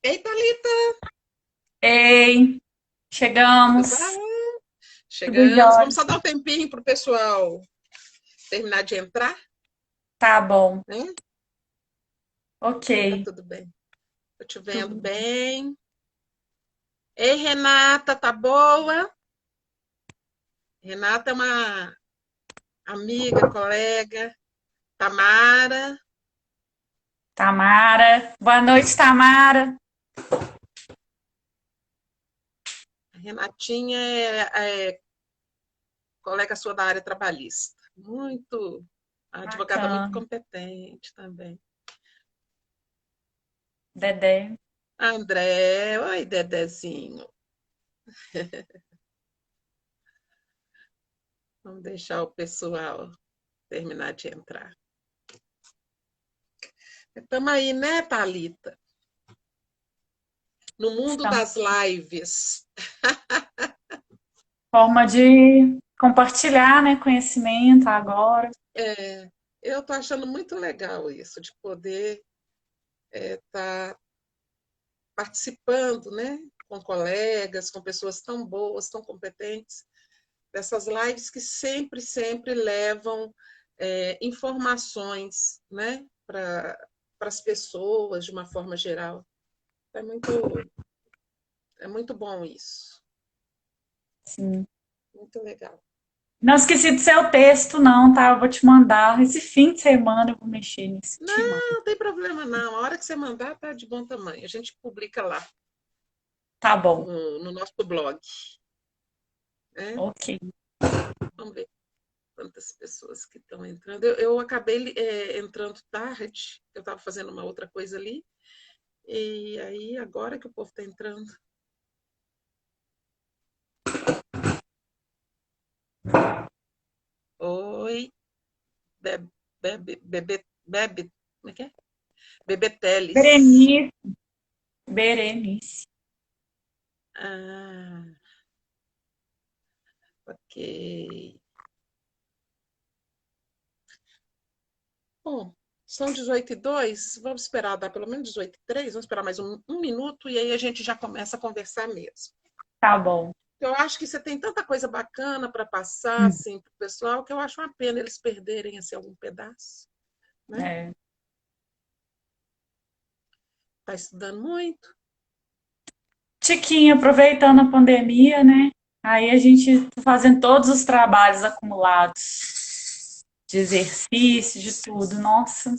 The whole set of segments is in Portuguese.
Ei, Thalita, Ei, tudo chegamos. bom? Tudo Chegamos. jóia. Vamos só dar um tempinho para o pessoal terminar de entrar, Tá bom. né? Ok. Tá tudo bem. Tô te vendo Tudo. bem. Ei, Renata, tá boa? Renata é uma amiga, colega. Tamara. Tamara. Boa noite, Tamara. A Renatinha é colega sua da área trabalhista. Muito, a advogada muito Bacana. competente também. Dedé. André, oi, Dedezinho. Vamos deixar o pessoal terminar de entrar. Estamos aí, né, Thalita? No mundo Estamos. das lives. Forma de compartilhar, né, conhecimento agora. É, eu estou achando muito legal isso, de poder estar participando, né, com colegas, com pessoas tão boas, tão competentes, dessas lives que sempre, sempre levam informações, né, para as pessoas de uma forma geral. É muito bom isso. Sim. Muito legal. Não esqueci do seu texto, não, tá? Eu vou te mandar. Esse fim de semana eu vou mexer nisso. Te mando. Não, não tem problema não. A hora que você mandar tá de bom tamanho. A gente publica lá Tá bom. no nosso blog. Né? Ok. Vamos ver quantas pessoas que estão entrando. Eu acabei entrando tarde, eu estava fazendo uma outra coisa ali, e aí agora que o povo está entrando. Oi, bebe, bebe, como é que é? Bebeteles. Berenice. Berenice. Ah, ok. Bom, são 18h02, vamos esperar dar pelo menos 18h03, vamos esperar mais um minuto e aí a gente já começa a conversar mesmo. Tá bom. Eu acho que você tem tanta coisa bacana para passar Hum. assim, para o pessoal que eu acho uma pena eles perderem assim, algum pedaço. Né? É. Está estudando muito? Tiquinho, aproveitando a pandemia, né? Aí a gente tá fazendo todos os trabalhos acumulados de exercício, de tudo. Nossa,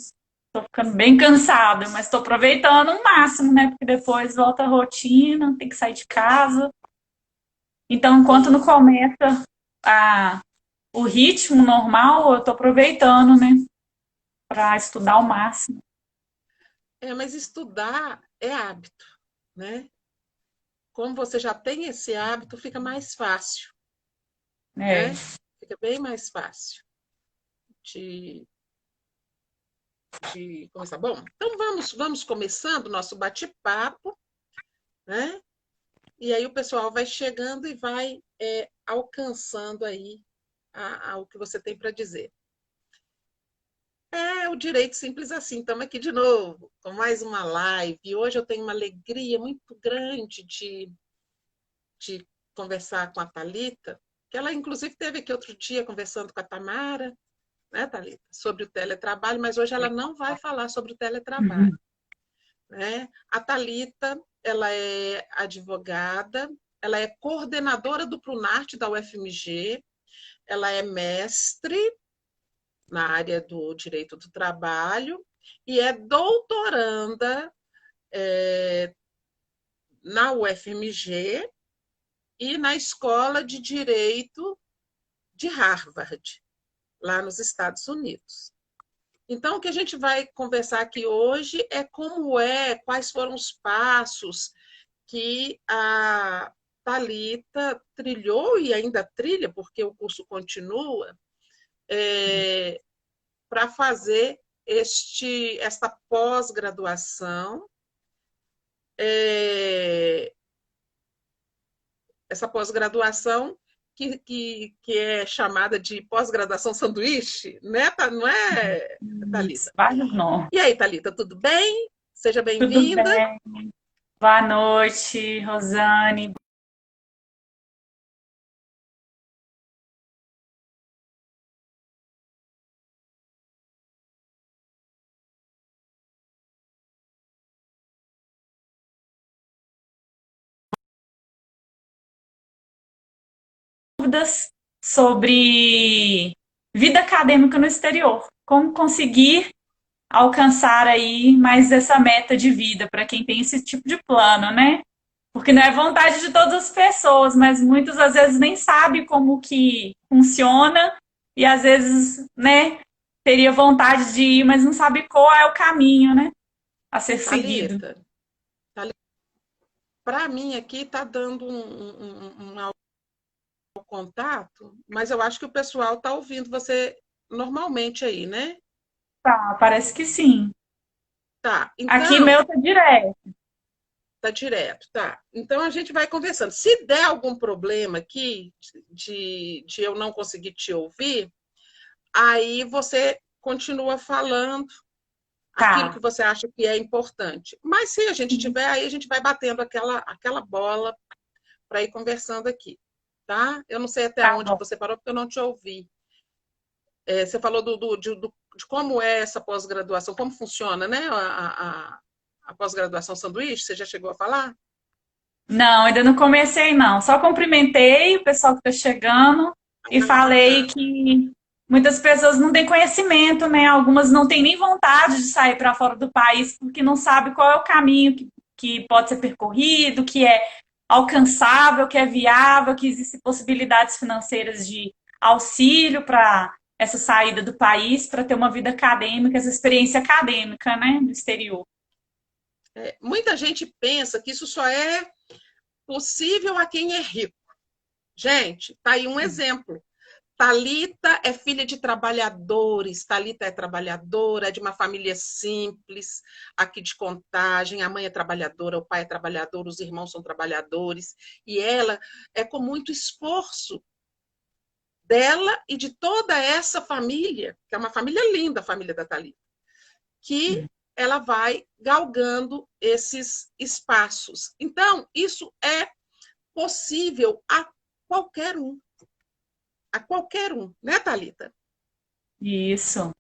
tô ficando bem cansada, mas tô aproveitando o máximo, né? Porque depois volta a rotina, tem que sair de casa. Então, enquanto não Sim. começa a, o ritmo normal, eu tô aproveitando, né? Para estudar ao máximo. Mas estudar é hábito, né? Como você já tem esse hábito, fica mais fácil, É, né? Fica bem mais fácil de, de começar. Bom, então vamos começando o nosso bate-papo, né? E aí o pessoal vai chegando e vai alcançando aí o que você tem para dizer. É o direito simples assim. Estamos aqui de novo com mais uma live. E hoje eu tenho uma alegria muito grande de conversar com a Thalita, que ela inclusive esteve aqui outro dia conversando com a Tamara, né, Thalita, sobre o teletrabalho, mas hoje ela não vai falar sobre o teletrabalho. Né? A Thalita, ela é advogada, ela é coordenadora do Prunarte da UFMG, ela é mestre na área do direito do trabalho e é doutoranda na UFMG e na Escola de Direito de Harvard, lá nos Estados Unidos. Então, o que a gente vai conversar aqui hoje é quais foram os passos que a Thalita trilhou e ainda trilha, porque o curso continua, para fazer esta pós-graduação, é, essa pós-graduação que é chamada de pós-graduação sanduíche, né? Não é, isso, Thalita? vários nomes. E aí, Thalita, tudo bem? Seja Tudo bem-vinda. bem. Boa noite, Rosane. Dúvidas sobre vida acadêmica no exterior. Como conseguir alcançar aí mais essa meta de vida para quem tem esse tipo de plano, né? Porque não é vontade de todas as pessoas, mas muitas às vezes nem sabe como que funciona e às vezes, né, teria vontade de ir, mas não sabe qual é o caminho, né, a ser seguido. Thalita, para mim aqui está dando contato, mas eu acho que o pessoal está ouvindo você normalmente aí, né? Tá, parece que sim. Tá, Aqui então, meu tá direto. tá direto, tá. Então a gente vai conversando. Se der algum problema aqui de eu não conseguir te ouvir, aí você continua falando aquilo Tá, que você acha que é importante. Mas se a gente tiver, aí a gente vai batendo aquela bola para ir conversando aqui, tá? Eu não sei até tá onde que bom. você parou, porque eu não te ouvi. Você falou de como é essa pós-graduação, como funciona, né? A pós-graduação sanduíche, você já chegou a falar? Não, ainda não comecei não. Só cumprimentei o pessoal que está chegando e Ah, falei tá. que muitas pessoas não têm conhecimento, né? Algumas não têm nem vontade de sair para fora do país porque não sabe qual é o caminho que pode ser percorrido, que é alcançável, que é viável, que existem possibilidades financeiras de auxílio para essa saída do país, para ter uma vida acadêmica, essa experiência acadêmica, né, no exterior. Muita gente pensa que isso só é possível a quem é rico. Gente, tá aí um exemplo. Talita é filha de trabalhadores, Talita é trabalhadora, é de uma família simples, aqui de Contagem, a mãe é trabalhadora, o pai é trabalhador, os irmãos são trabalhadores, e ela é com muito esforço dela e de toda essa família, que é uma família linda, a família da Talita, que ela vai galgando esses espaços. Então, isso é possível a qualquer um, né, Talita? Isso.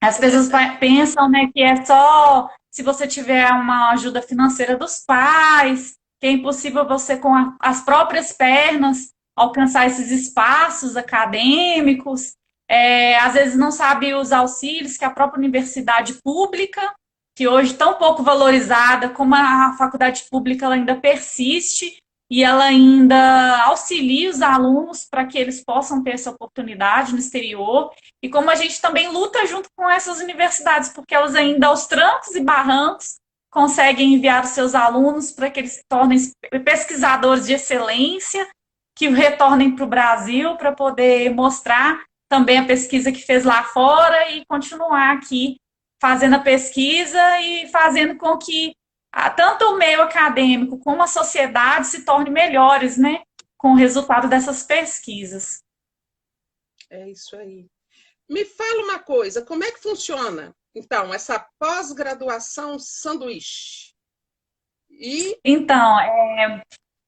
As pessoas pensam, né, que é só se você tiver uma ajuda financeira dos pais, que é impossível você, com as próprias pernas, alcançar esses espaços acadêmicos. Às vezes não sabe os auxílios que a própria universidade pública, que hoje tão pouco valorizada, como a faculdade pública, ela ainda persiste e ela ainda auxilia os alunos para que eles possam ter essa oportunidade no exterior. E como a gente também luta junto com essas universidades, porque elas ainda, aos trancos e barrancos, conseguem enviar os seus alunos para que eles se tornem pesquisadores de excelência, que retornem para o Brasil para poder mostrar também a pesquisa que fez lá fora e continuar aqui fazendo a pesquisa e fazendo com que tanto o meio acadêmico como a sociedade se tornem melhores, né, com o resultado dessas pesquisas. É isso aí. Me fala uma coisa, como é que funciona, então, essa pós-graduação sanduíche? E Então,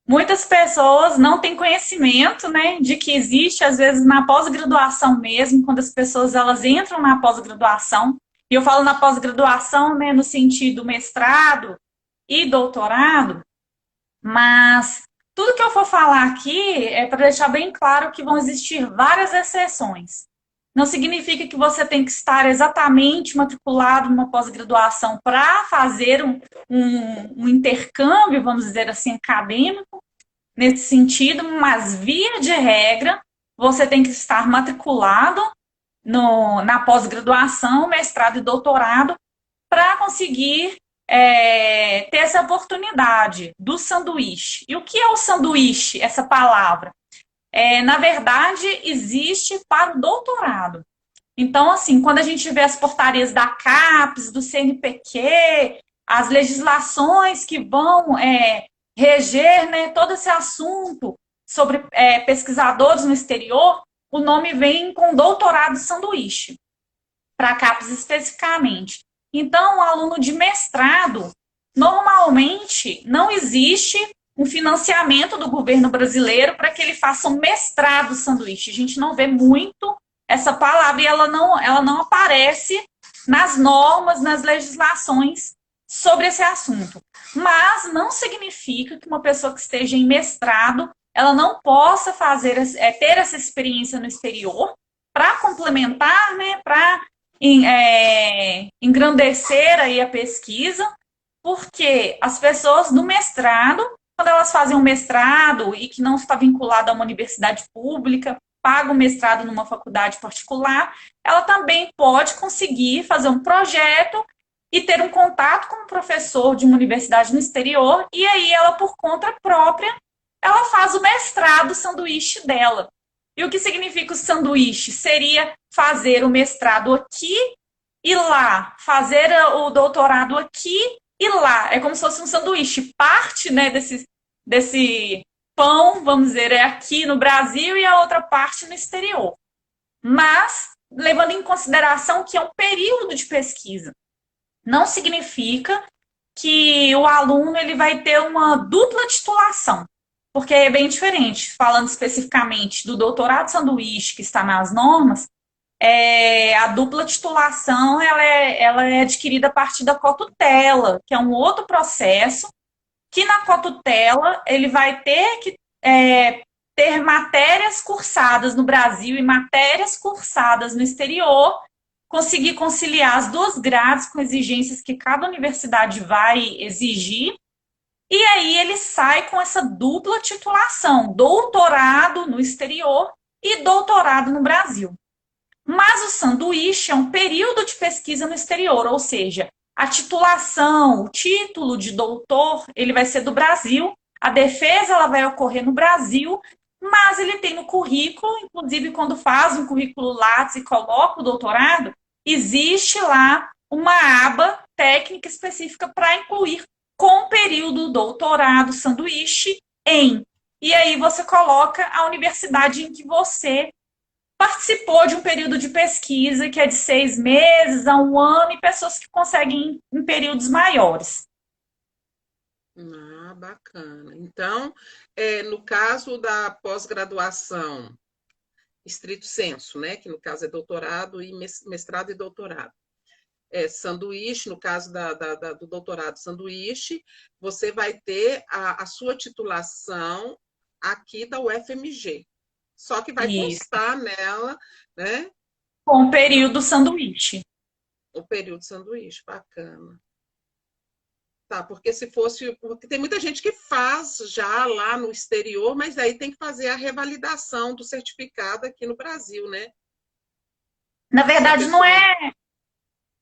muitas pessoas não têm conhecimento, né, de que existe, às vezes, na pós-graduação mesmo, quando as pessoas elas entram na pós-graduação, e eu falo na pós-graduação, né, no sentido mestrado e doutorado, mas tudo que eu for falar aqui é para deixar bem claro que vão existir várias exceções. Não significa que você tem que estar exatamente matriculado numa pós-graduação para fazer um intercâmbio, vamos dizer assim, acadêmico, nesse sentido, mas via de regra, você tem que estar matriculado na pós-graduação, mestrado e doutorado para conseguir ter essa oportunidade do sanduíche. E o que é o sanduíche, essa palavra? Na verdade, existe para o doutorado. Então, assim, quando a gente vê as portarias da CAPES, do CNPq, as legislações que vão reger, né, todo esse assunto sobre pesquisadores no exterior, o nome vem com doutorado sanduíche, para a CAPES especificamente. Então, o aluno de mestrado, normalmente não existe um financiamento do governo brasileiro para que ele faça um mestrado sanduíche. A gente não vê muito essa palavra e ela não aparece nas normas, nas legislações sobre esse assunto. Mas não significa que uma pessoa que esteja em mestrado ela não possa ter essa experiência no exterior para complementar, né, para engrandecer aí a pesquisa, porque as pessoas do mestrado, quando elas fazem um mestrado e que não está vinculado a uma universidade pública, paga o mestrado numa faculdade particular, ela também pode conseguir fazer um projeto e ter um contato com um professor de uma universidade no exterior, e aí ela, por conta própria, ela faz o mestrado sanduíche dela. E o que significa o sanduíche? Seria fazer o mestrado aqui e lá, fazer o doutorado aqui e lá. É como se fosse um sanduíche. Parte, né, desse pão, vamos dizer, é aqui no Brasil e a outra parte no exterior. Mas, levando em consideração que é um período de pesquisa. Não significa que o aluno ele vai ter uma dupla titulação, porque é bem diferente. Falando especificamente do doutorado sanduíche, que está nas normas, a dupla titulação ela é adquirida a partir da cotutela, que é um outro processo, que na cotutela ele vai ter que ter matérias cursadas no Brasil e matérias cursadas no exterior, conseguir conciliar as duas grades com exigências que cada universidade vai exigir, e aí ele sai com essa dupla titulação, doutorado no exterior e doutorado no Brasil. Mas o sanduíche é um período de pesquisa no exterior, ou seja, a titulação, o título de doutor, ele vai ser do Brasil, a defesa ela vai ocorrer no Brasil, mas ele tem no currículo, inclusive quando faz um currículo Lattes e coloca o doutorado, existe lá uma aba técnica específica para incluir com o período doutorado sanduíche em. E aí você coloca a universidade em que você participou de um período de pesquisa que é de 6 meses a 1 ano e pessoas que conseguem em períodos maiores. Ah, bacana. Então, no caso da pós-graduação, estrito sensu, né? Que no caso é doutorado e mestrado e doutorado. Sanduíche, no caso do doutorado sanduíche, você vai ter a sua titulação aqui da UFMG. Só que vai constar nela, né? Com o período sanduíche. O período sanduíche, bacana. Tá, porque se fosse. Porque tem muita gente que faz já lá no exterior, mas aí tem que fazer a revalidação do certificado aqui no Brasil, né? Na verdade, não é.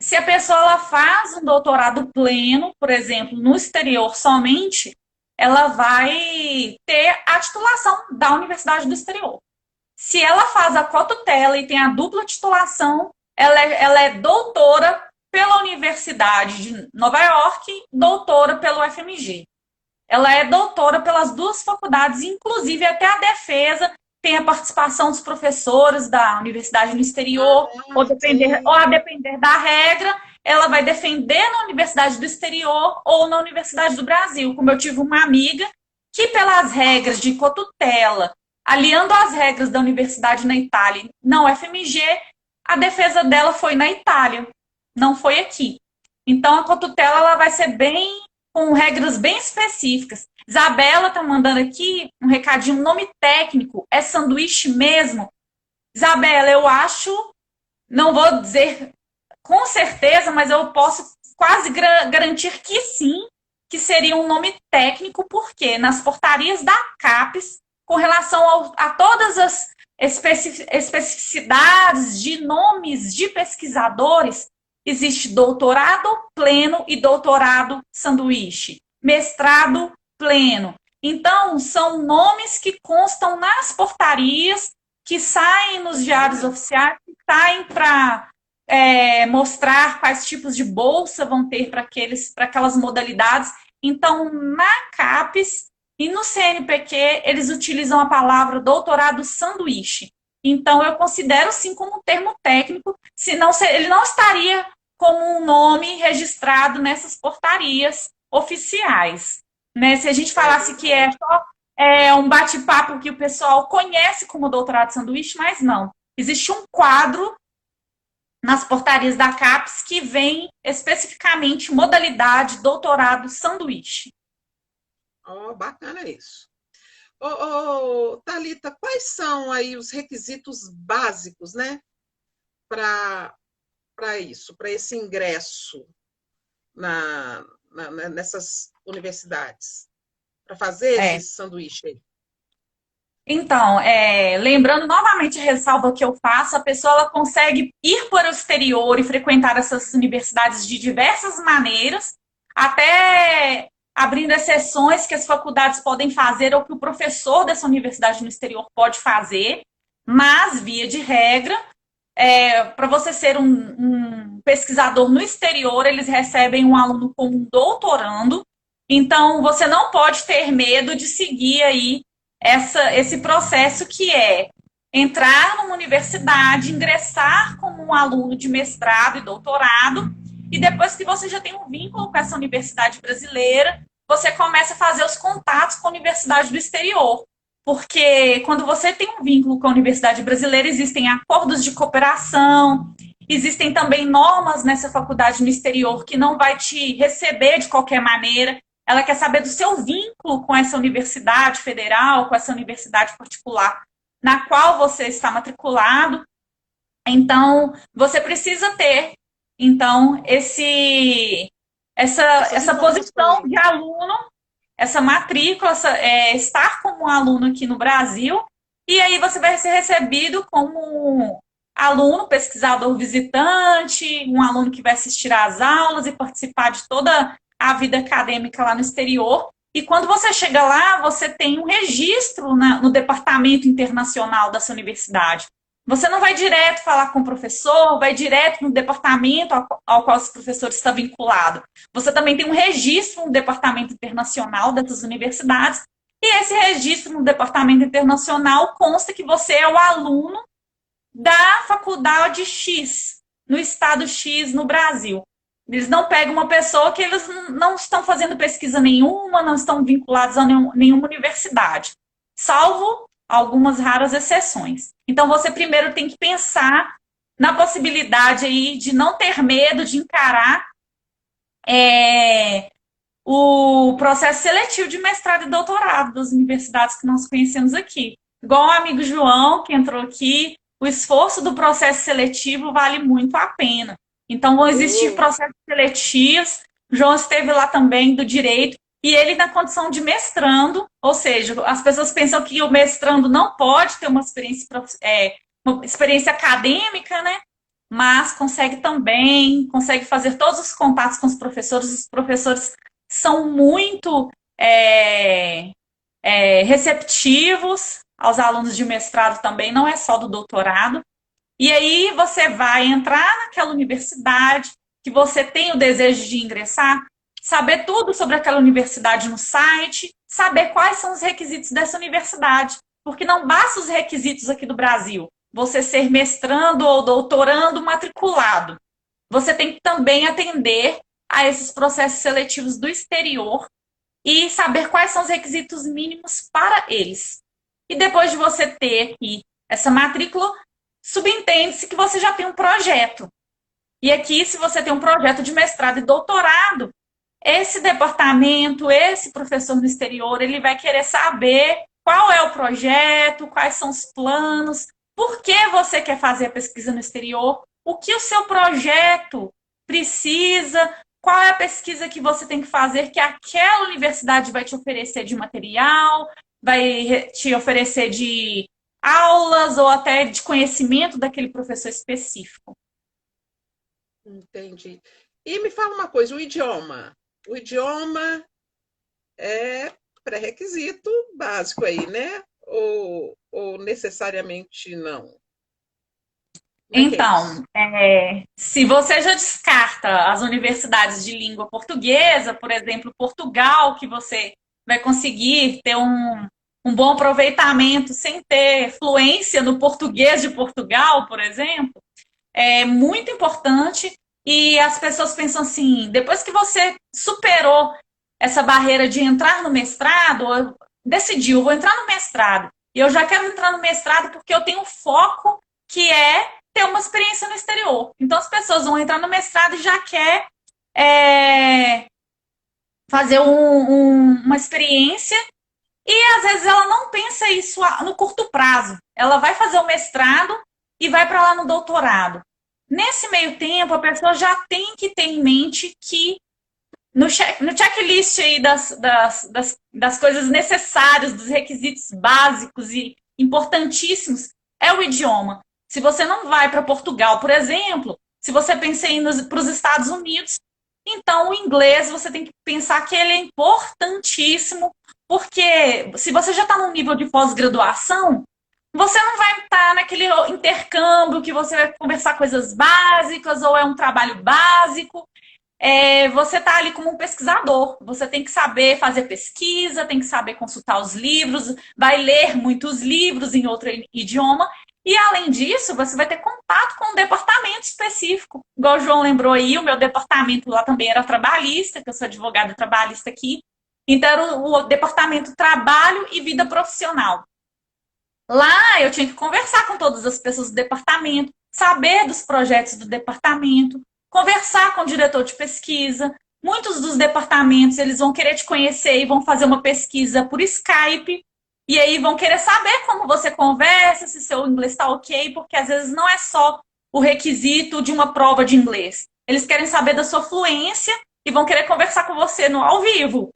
Se a pessoa ela faz um doutorado pleno, por exemplo, no exterior somente, ela vai ter a titulação da Universidade do Exterior. Se ela faz a cotutela e tem a dupla titulação, ela é doutora pela Universidade de Nova York, doutora pelo UFMG. Ela é doutora pelas duas faculdades, inclusive até a defesa tem a participação dos professores da universidade no exterior, ou a depender da regra, ela vai defender na Universidade do Exterior ou na Universidade do Brasil. Como eu tive uma amiga que, pelas regras de cotutela, aliando as regras da universidade na Itália, na UFMG, a defesa dela foi na Itália, não foi aqui. Então, a cotutela ela vai ser com regras bem específicas. Isabela está mandando aqui um recadinho, um nome técnico, é sanduíche mesmo? Isabela, eu acho, não vou dizer com certeza, mas eu posso quase garantir que sim, que seria um nome técnico, porque nas portarias da CAPES, com relação a todas as especificidades de nomes de pesquisadores, existe doutorado pleno e doutorado sanduíche, mestrado pleno. Então, são nomes que constam nas portarias, que saem nos diários oficiais, que saem para mostrar quais tipos de bolsa vão ter para aquelas modalidades. Então, na CAPES e no CNPq, eles utilizam a palavra doutorado sanduíche. Então, eu considero sim como um termo técnico, senão ele não estaria como um nome registrado nessas portarias oficiais, né? Se a gente falasse que é só um bate-papo que o pessoal conhece como doutorado sanduíche, mas não. Existe um quadro nas portarias da CAPES que vem especificamente modalidade doutorado sanduíche. Oh, bacana isso. Thalita, quais são aí os requisitos básicos, né, para isso, para esse ingresso nessas universidades, para fazer esse sanduíche aí? Então, lembrando novamente a ressalva que eu faço, a pessoa ela consegue ir para o exterior e frequentar essas universidades de diversas maneiras, até abrindo exceções que as faculdades podem fazer ou que o professor dessa universidade no exterior pode fazer, mas, via de regra, para você ser um pesquisador no exterior, eles recebem um aluno como um doutorando, então você não pode ter medo de seguir aí esse processo que é entrar numa universidade, ingressar como um aluno de mestrado e doutorado, e depois que você já tem um vínculo com essa universidade brasileira, você começa a fazer os contatos com a universidade do exterior. Porque quando você tem um vínculo com a universidade brasileira, existem acordos de cooperação, existem também normas nessa faculdade no exterior que não vai te receber de qualquer maneira. Ela quer saber do seu vínculo com essa universidade federal, com essa universidade particular na qual você está matriculado. Então, você precisa ter, então, essa posição de aluno, essa matrícula, estar como um aluno aqui no Brasil, e aí você vai ser recebido como aluno, pesquisador visitante, um aluno que vai assistir às aulas e participar de toda a vida acadêmica lá no exterior. E quando você chega lá, você tem um registro no departamento internacional dessa universidade. Você não vai direto falar com o professor, vai direto no departamento ao qual esse professor está vinculado. Você também tem um registro no departamento internacional dessas universidades, e esse registro no departamento internacional consta que você é o aluno da faculdade X, no estado X, no Brasil. Eles não pegam uma pessoa que eles não estão fazendo pesquisa nenhuma, não estão vinculados a nenhuma universidade, salvo algumas raras exceções. Então, você primeiro tem que pensar na possibilidade aí de não ter medo de encarar o processo seletivo de mestrado e doutorado das universidades que nós conhecemos aqui. Igual o amigo João, que entrou aqui, o esforço do processo seletivo vale muito a pena. Então, vão existir processos seletivos. O João esteve lá também do direito, e ele na condição de mestrando, ou seja, as pessoas pensam que o mestrando não pode ter uma experiência acadêmica, né? Mas consegue fazer todos os contatos com os professores são muito receptivos aos alunos de mestrado também, não é só do doutorado. E aí você vai entrar naquela universidade que você tem o desejo de ingressar, saber tudo sobre aquela universidade no site, saber quais são os requisitos dessa universidade, porque não basta os requisitos aqui do Brasil, você ser mestrando ou doutorando matriculado. Você tem que também atender a esses processos seletivos do exterior e saber quais são os requisitos mínimos para eles. E depois de você ter aqui essa matrícula, subentende-se que você já tem um projeto. E aqui, se você tem um projeto de mestrado e doutorado, esse departamento, esse professor no exterior, ele vai querer saber qual é o projeto, quais são os planos, por que você quer fazer a pesquisa no exterior, o que o seu projeto precisa, qual é a pesquisa que você tem que fazer, que aquela universidade vai te oferecer de material, vai te oferecer de aulas ou até de conhecimento daquele professor específico. Entendi. E me fala uma coisa, o idioma. O idioma é pré-requisito básico aí, né? Ou necessariamente não? Então, se você já descarta as universidades de língua portuguesa, por exemplo, Portugal, que você vai conseguir ter um bom aproveitamento sem ter fluência no português de Portugal, por exemplo, é muito importante. E as pessoas pensam assim, depois que você superou essa barreira de entrar no mestrado, decidiu, eu vou entrar no mestrado. E eu já quero entrar no mestrado porque eu tenho um foco que é ter uma experiência no exterior. Então, as pessoas vão entrar no mestrado e já quer fazer uma experiência e, às vezes, ela não pensa isso no curto prazo. Ela vai fazer o mestrado e vai para lá no doutorado. Nesse meio tempo, a pessoa já tem que ter em mente que no checklist aí das coisas necessárias, dos requisitos básicos e importantíssimos, é o idioma. Se você não vai para Portugal, por exemplo, se você pensa em ir para os Estados Unidos, então o inglês você tem que pensar que ele é importantíssimo, porque se você já está num nível de pós-graduação, você não vai estar naquele intercâmbio que você vai conversar coisas básicas ou é um trabalho básico. Você está ali como um pesquisador. Você tem que saber fazer pesquisa, tem que saber consultar os livros, vai ler muitos livros em outro idioma. E, além disso, você vai ter contato com um departamento específico. Igual o João lembrou aí, o meu departamento lá também era trabalhista, que eu sou advogada trabalhista aqui. Então, era o departamento Trabalho e Vida Profissional. Lá, eu tinha que conversar com todas as pessoas do departamento, saber dos projetos do departamento, conversar com o diretor de pesquisa. Muitos dos departamentos, eles vão querer te conhecer e vão fazer uma pesquisa por Skype. E aí vão querer saber como você conversa, se seu inglês está ok, porque às vezes não é só o requisito de uma prova de inglês. Eles querem saber da sua fluência e vão querer conversar com você no ao vivo.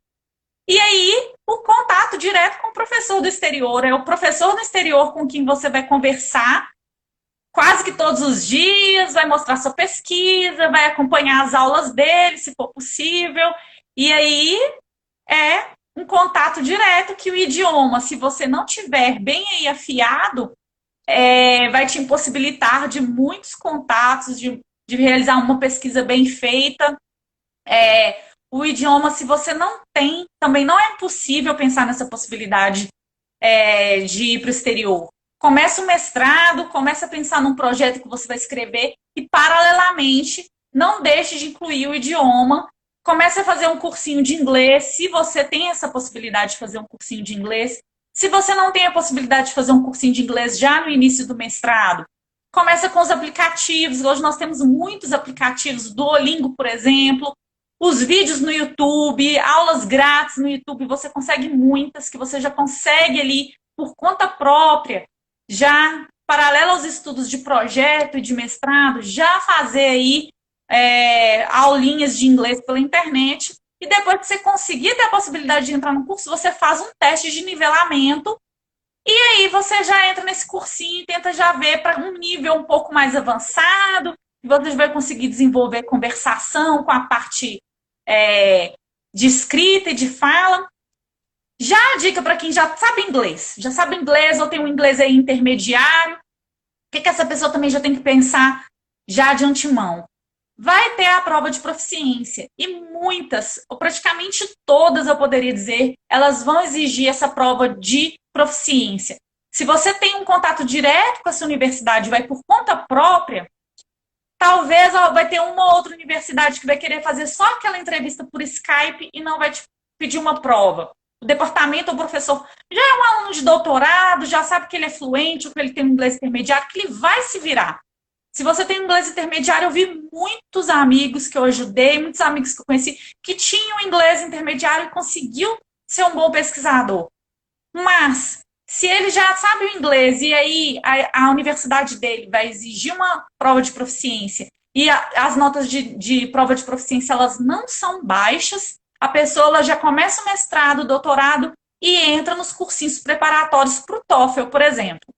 E aí, o contato direto com o professor do exterior. É o professor do exterior com quem você vai conversar quase que todos os dias, vai mostrar sua pesquisa, vai acompanhar as aulas dele, se for possível. E aí, é um contato direto que o idioma, se você não tiver bem aí afiado, vai te impossibilitar de muitos contatos, de realizar uma pesquisa bem feita. O idioma, se você não tem, também não é possível pensar nessa possibilidade de ir para o exterior. Começa o mestrado, começa a pensar num projeto que você vai escrever e, paralelamente, não deixe de incluir o idioma. Comece a fazer um cursinho de inglês, se você tem essa possibilidade de fazer um cursinho de inglês. Se você não tem a possibilidade de fazer um cursinho de inglês já no início do mestrado, começa com os aplicativos. Hoje nós temos muitos aplicativos, Duolingo, por exemplo, os vídeos no YouTube, aulas grátis no YouTube, você consegue muitas, que você já consegue ali, por conta própria, já, paralelo aos estudos de projeto e de mestrado, já fazer aí aulinhas de inglês pela internet, e depois que você conseguir ter a possibilidade de entrar no curso, você faz um teste de nivelamento, e aí você já entra nesse cursinho e tenta já ver para um nível um pouco mais avançado, e você vai conseguir desenvolver conversação com a parte de escrita e de fala. Já a dica para quem já sabe inglês ou tem um inglês aí intermediário, o que essa pessoa também já tem que pensar já de antemão? Vai ter a prova de proficiência. E muitas, ou praticamente todas, eu poderia dizer, elas vão exigir essa prova de proficiência. Se você tem um contato direto com essa universidade, vai por conta própria, talvez vai ter uma ou outra universidade que vai querer fazer só aquela entrevista por Skype e não vai te pedir uma prova. O departamento ou o professor já é um aluno de doutorado, já sabe que ele é fluente ou que ele tem um inglês intermediário, que ele vai se virar. Se você tem um inglês intermediário, eu vi muitos amigos que eu ajudei, muitos amigos que eu conheci, que tinham inglês intermediário e conseguiu ser um bom pesquisador. Mas, se ele já sabe o inglês e aí a universidade dele vai exigir uma prova de proficiência e as notas de prova de proficiência elas não são baixas, a pessoa ela já começa o mestrado, o doutorado e entra nos cursinhos preparatórios para o TOEFL, por exemplo.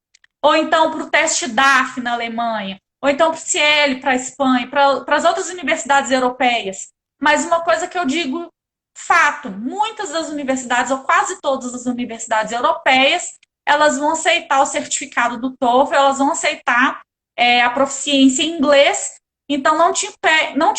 Ou então para o teste DAF na Alemanha. Ou então para o CIEL, para a Espanha, para as outras universidades europeias. Mas uma coisa que eu digo, fato, muitas das universidades, ou quase todas as universidades europeias, elas vão aceitar o certificado do TOEFL, elas vão aceitar a proficiência em inglês, então não te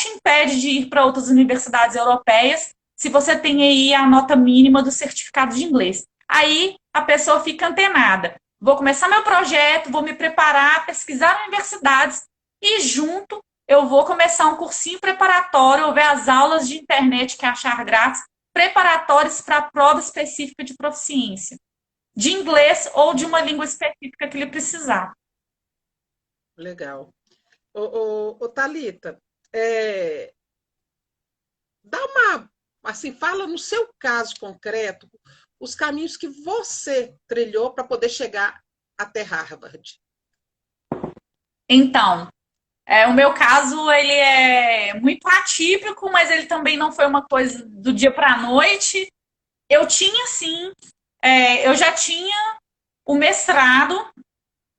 impede de ir para outras universidades europeias se você tem aí a nota mínima do certificado de inglês. Aí a pessoa fica antenada. Vou começar meu projeto, vou me preparar, pesquisar universidades e junto eu vou começar um cursinho preparatório, ou ver as aulas de internet que achar grátis, preparatórios para a prova específica de proficiência, de inglês ou de uma língua específica que ele precisar. Legal. Thalita, dá uma, assim, fala no seu caso concreto os caminhos que você trilhou para poder chegar até Harvard. Então, o meu caso, ele é muito atípico, mas ele também não foi uma coisa do dia para a noite. Eu tinha, sim, eu já tinha o mestrado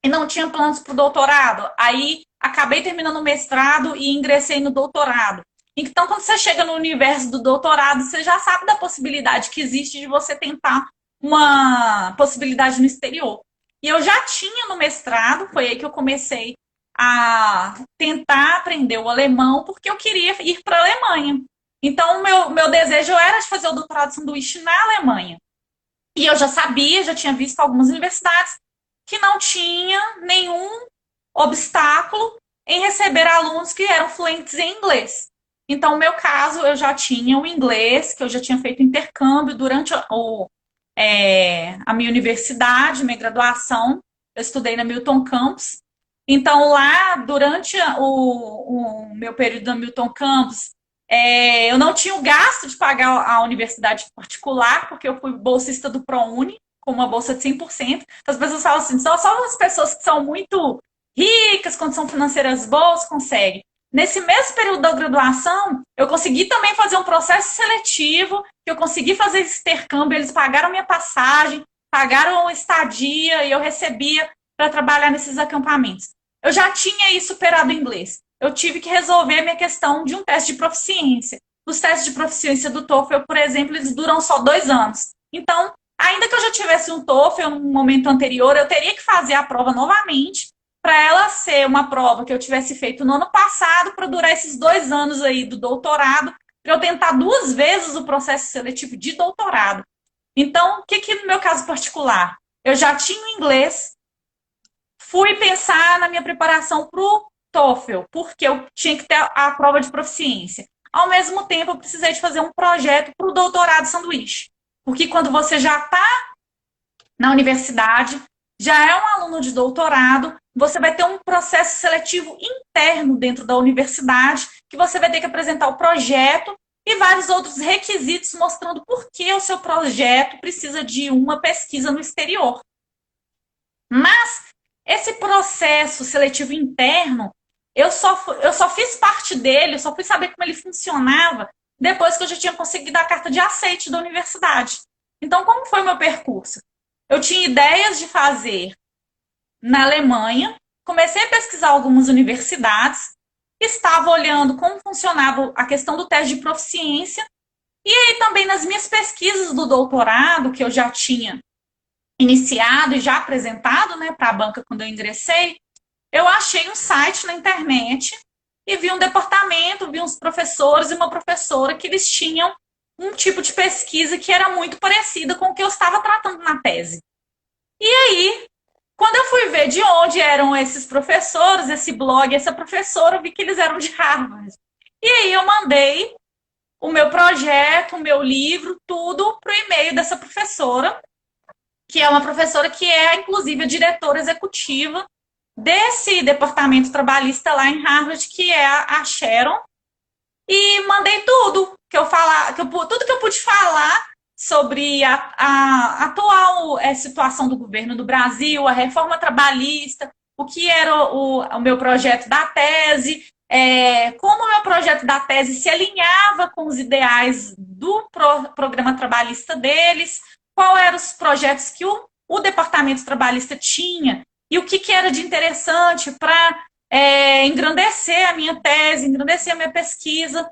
e não tinha planos para o doutorado. Aí, acabei terminando o mestrado e ingressei no doutorado. Então, quando você chega no universo do doutorado, você já sabe da possibilidade que existe de você tentar uma possibilidade no exterior. E eu já tinha no mestrado, foi aí que eu comecei a tentar aprender o alemão, porque eu queria ir para a Alemanha. Então, meu desejo era de fazer o doutorado de sanduíche na Alemanha. E eu já sabia, já tinha visto algumas universidades que não tinha nenhum obstáculo em receber alunos que eram fluentes em inglês. Então, no meu caso, eu já tinha o inglês, que eu já tinha feito intercâmbio durante a minha universidade, minha graduação. Eu estudei na Milton Campus. Então, lá, durante o meu período na Milton Campus, eu não tinha o gasto de pagar a universidade particular, porque eu fui bolsista do ProUni, com uma bolsa de 100%. Então, as pessoas falam assim, só as pessoas que são muito ricas, condição financeiras boas, conseguem. Nesse mesmo período da graduação, eu consegui também fazer um processo seletivo, que eu consegui fazer esse intercâmbio, eles pagaram minha passagem, pagaram a estadia e eu recebia para trabalhar nesses acampamentos. Eu já tinha aí superado o inglês. Eu tive que resolver a minha questão de um teste de proficiência. Os testes de proficiência do TOEFL, por exemplo, eles duram só 2 anos. Então, ainda que eu já tivesse um TOEFL no momento anterior, eu teria que fazer a prova novamente para ela ser uma prova que eu tivesse feito no ano passado para durar esses 2 anos aí do doutorado, para eu tentar 2 vezes o processo seletivo de doutorado. Então, o que no meu caso particular? Eu já tinha o inglês, fui pensar na minha preparação para o TOEFL, porque eu tinha que ter a prova de proficiência. Ao mesmo tempo, eu precisei de fazer um projeto para o doutorado sanduíche. Porque quando você já está na universidade, já é um aluno de doutorado, você vai ter um processo seletivo interno dentro da universidade, que você vai ter que apresentar o projeto e vários outros requisitos mostrando por que o seu projeto precisa de uma pesquisa no exterior. Mas esse processo seletivo interno, eu só fiz parte dele, eu só fui saber como ele funcionava depois que eu já tinha conseguido a carta de aceite da universidade. Então, como foi o meu percurso? Eu tinha ideias de fazer na Alemanha, comecei a pesquisar algumas universidades, estava olhando como funcionava a questão do teste de proficiência, e aí também nas minhas pesquisas do doutorado, que eu já tinha iniciado e já apresentado, né, para a banca quando eu ingressei, eu achei um site na internet e vi um departamento, vi uns professores e uma professora que eles tinham um tipo de pesquisa que era muito parecida com o que eu estava tratando na tese. E aí, quando eu fui ver de onde eram esses professores, esse blog, essa professora, eu vi que eles eram de Harvard. E aí eu mandei o meu projeto, o meu livro, tudo para o e-mail dessa professora, que é uma professora que é, inclusive, a diretora executiva desse departamento trabalhista lá em Harvard, que é a Sharon, e mandei tudo tudo que eu pude falar sobre a atual situação do governo do Brasil, a reforma trabalhista, o que era o meu projeto da tese, como o meu projeto da tese se alinhava com os ideais do programa trabalhista deles, quais eram os projetos que o departamento trabalhista tinha e o que era de interessante para engrandecer a minha tese, engrandecer a minha pesquisa.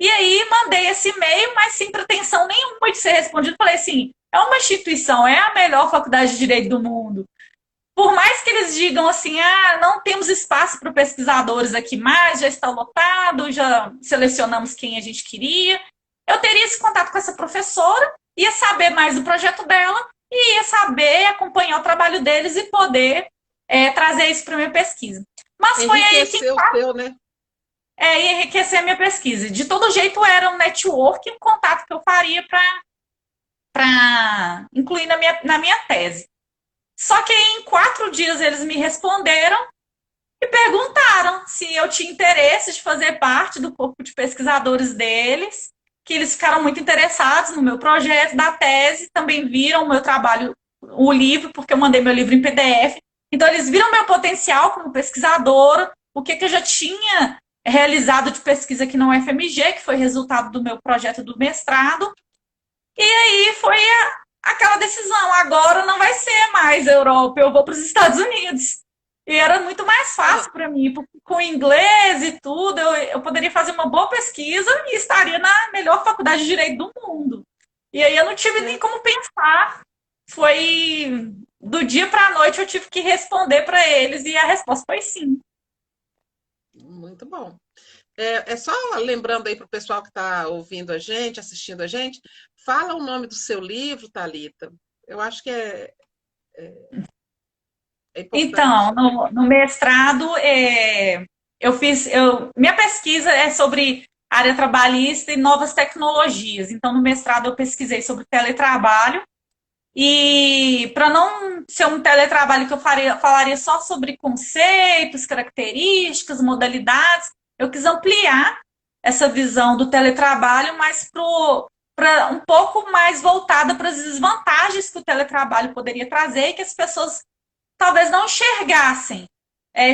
E aí mandei esse e-mail, mas sem pretensão nenhuma de ser respondido. Falei assim, é uma instituição, é a melhor faculdade de Direito do mundo. Por mais que eles digam assim, não temos espaço para pesquisadores aqui mais, já está lotado, já selecionamos quem a gente queria, eu teria esse contato com essa professora, ia saber mais do projeto dela e ia saber acompanhar o trabalho deles e poder trazer isso para a minha pesquisa. Mas foi aí que... Enriqueceu o seu, né? ia enriquecer a minha pesquisa. De todo jeito, era um network, um contato que eu faria para incluir na minha tese. Só que em 4 dias eles me responderam e perguntaram se eu tinha interesse de fazer parte do corpo de pesquisadores deles, que eles ficaram muito interessados no meu projeto da tese, também viram o meu trabalho, o livro, porque eu mandei meu livro em PDF. Então, eles viram meu potencial como pesquisadora, o que eu já tinha realizado de pesquisa aqui na UFMG, que foi resultado do meu projeto do mestrado. E aí foi aquela decisão, agora não vai ser mais Europa, eu vou para os Estados Unidos. E era muito mais fácil para mim, porque com inglês e tudo, eu poderia fazer uma boa pesquisa e estaria na melhor faculdade de Direito do mundo. E aí eu não tive nem como pensar. Foi do dia para a noite eu tive que responder para eles e a resposta foi sim. Muito bom. É só lembrando aí para o pessoal que está ouvindo a gente, assistindo a gente, fala o nome do seu livro, Thalita. Eu acho que é importante. Então, no mestrado, minha pesquisa é sobre área trabalhista e novas tecnologias. Então, no mestrado, eu pesquisei sobre teletrabalho. E para não ser um teletrabalho que eu falaria só sobre conceitos, características, modalidades, eu quis ampliar essa visão do teletrabalho, mas para um pouco mais voltada para as desvantagens que o teletrabalho poderia trazer e que as pessoas talvez não enxergassem,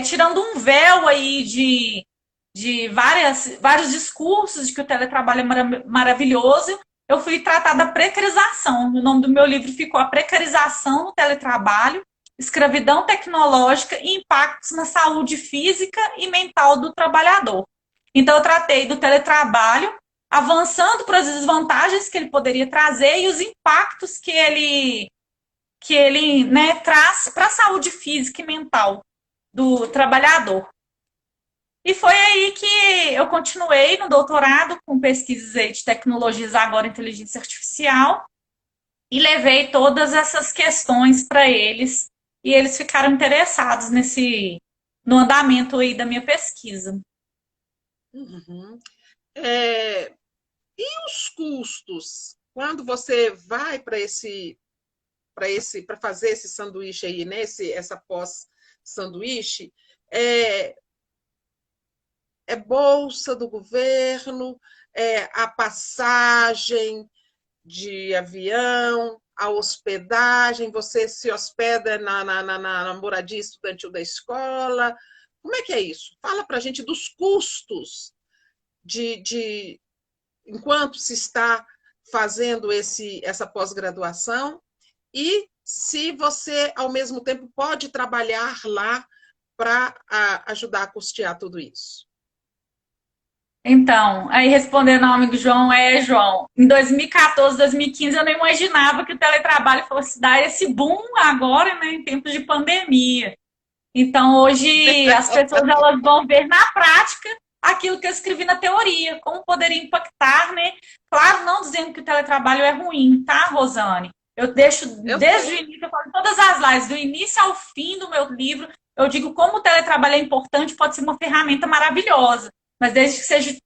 tirando um véu aí de vários discursos de que o teletrabalho é maravilhoso. Eu fui tratar da precarização. O nome do meu livro ficou A Precarização no Teletrabalho, Escravidão Tecnológica e Impactos na Saúde Física e Mental do Trabalhador. Então, eu tratei do teletrabalho, avançando para as desvantagens que ele poderia trazer e os impactos que ele traz para a saúde física e mental do trabalhador. E foi aí que eu continuei no doutorado com pesquisas de tecnologias, agora inteligência artificial, e levei todas essas questões para eles, e eles ficaram interessados no andamento aí da minha pesquisa. Uhum. E os custos? Quando você vai para fazer esse sanduíche aí, né? Essa pós-sanduíche, bolsa do governo, a passagem de avião, a hospedagem, você se hospeda na moradia estudantil da escola. Como é que é isso? Fala para a gente dos custos enquanto se está fazendo essa pós-graduação e se você, ao mesmo tempo, pode trabalhar lá para ajudar a custear tudo isso. Então, aí respondendo ao amigo João, João, em 2014, 2015, eu não imaginava que o teletrabalho fosse dar esse boom agora, né, em tempos de pandemia. Então, hoje, as pessoas elas vão ver na prática aquilo que eu escrevi na teoria, como poderia impactar, né? Claro, não dizendo que o teletrabalho é ruim, tá, Rosane? Eu deixo, desde o início, eu falo todas as lives, do início ao fim do meu livro, eu digo como o teletrabalho é importante, pode ser uma ferramenta maravilhosa, mas desde que seja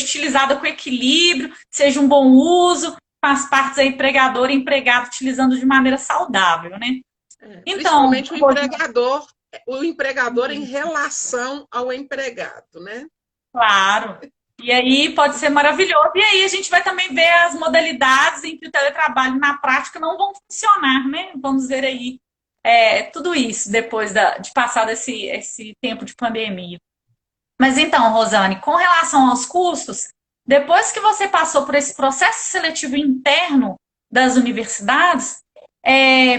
utilizada com equilíbrio, seja um bom uso, com as partes aí, empregador e empregado, utilizando de maneira saudável, né? Então, principalmente o empregador em relação ao empregado, né? Claro. E aí pode ser maravilhoso. E aí a gente vai também ver as modalidades em que o teletrabalho na prática não vão funcionar, né? Vamos ver aí tudo isso depois de passar esse tempo de pandemia. Mas então, Rosane, com relação aos custos, depois que você passou por esse processo seletivo interno das universidades,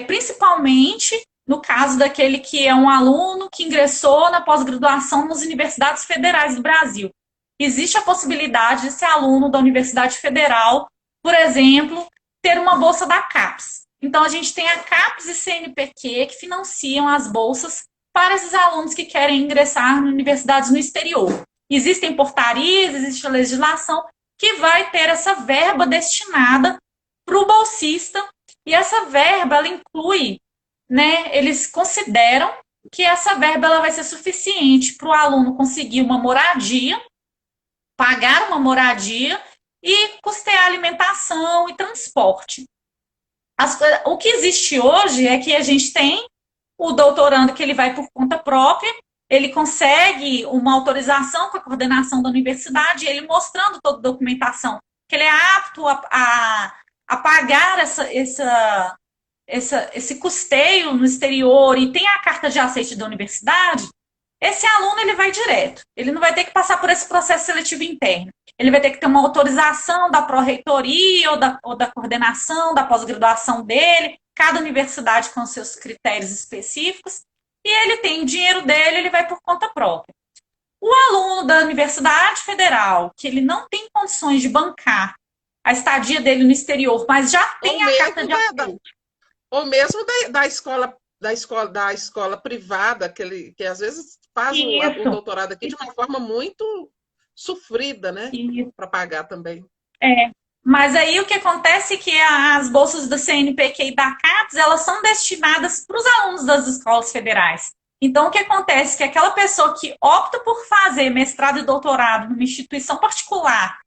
principalmente no caso daquele que é um aluno que ingressou na pós-graduação nas universidades federais do Brasil. Existe a possibilidade de ser aluno da Universidade Federal, por exemplo, ter uma bolsa da CAPES. Então, a gente tem a CAPES e CNPq que financiam as bolsas para esses alunos que querem ingressar em universidades no exterior. Existem portarias, existe a legislação que vai ter essa verba destinada para o bolsista, e essa verba ela inclui, né, eles consideram que essa verba ela vai ser suficiente para o aluno conseguir uma moradia, pagar uma moradia e custear alimentação e transporte. O que existe hoje é que a gente tem o doutorando que ele vai por conta própria, ele consegue uma autorização com a coordenação da universidade, ele mostrando toda a documentação, que ele é apto a pagar esse custeio no exterior e tem a carta de aceite da universidade, esse aluno ele vai direto. Ele não vai ter que passar por esse processo seletivo interno. Ele vai ter que ter uma autorização da pró-reitoria ou da coordenação da pós-graduação dele, cada universidade com seus critérios específicos, e ele tem o dinheiro dele, ele vai por conta própria. O aluno da Universidade Federal, que ele não tem condições de bancar a estadia dele no exterior, mas já tem a carta de aceite. Ou mesmo da escola privada, que às vezes faz o doutorado aqui de uma forma muito sofrida, né? Para pagar também. Mas aí o que acontece é que as bolsas do CNPq e da CAPES, elas são destinadas para os alunos das escolas federais. Então, o que acontece é que aquela pessoa que opta por fazer mestrado e doutorado numa instituição particular,